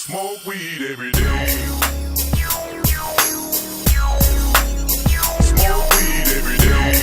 Smoke weed every day. Smoke weed every day.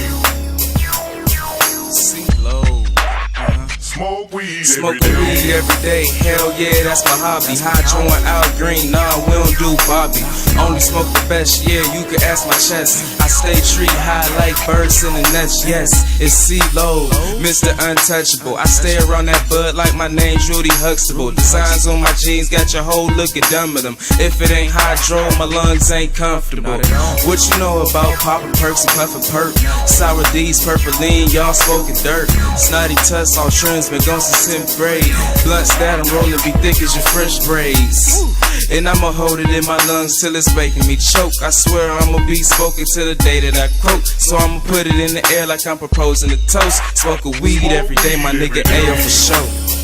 Smoke weed Smoking weed every day, hell yeah, that's my hobby. Hydro and Al Green, nah, we don't do Bobby. Only smoke the best, yeah, you can ask my chest. I stay tree high like birds in the nest, yes. It's C-Lo, Mr. Untouchable. I stay around that bud like my name's Judy Huxtable. Designs on my jeans got your whole looking dumb with them. If it ain't hydro, my lungs ain't comfortable. What you know about popping perks and puffing perk? Sour D's, purple lean, y'all smoking dirt. Snotty tuss, all trims been gone since 10th grade. Blunts that I'm rolling be thick as your French braids. And I'ma hold it in my lungs till it's making me choke. I swear I'ma be smoking till the day that I croak. So I'ma put it in the air like I'm proposing a toast. Smoking weed every day, my nigga Ayo for sure.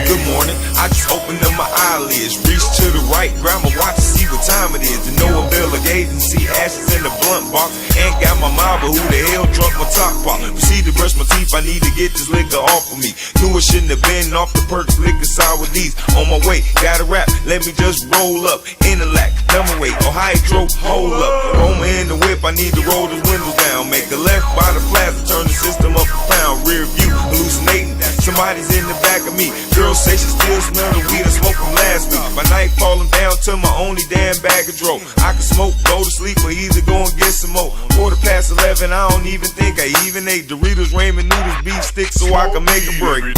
Good morning, I just opened up my eyelids, reached to the right, grab my watch to see what time it is. To know a bill of gaze and see ashes in the blunt box. Ain't got my mind, but who the hell drunk my top pop? Proceed to brush my teeth, I need to get this liquor off of me. Knew it shouldn't have been off the perks, liquor sour D's. On my way, got a rap, let me just roll up. Interlac, number weight, or hydro, hold up. Roma in the whip, I need to roll the windows down. Make a left by the plaza, turn the system up a pound. Rear view, hallucinating, somebody's in the back of me. Girl say she still smell the weed I smoked from last week. My night falling down to my only damn bag of dro. I can smoke, go to sleep, or either go and get some more. 11:15, I don't even think I even ate Doritos, ramen noodles, beef sticks, so I can make a break.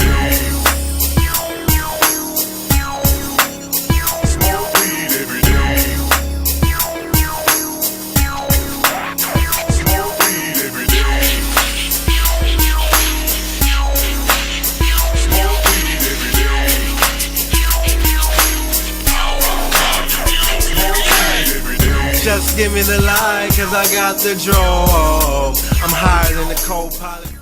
Just give me the line, cause I got the draw. I'm higher than the co-pilot.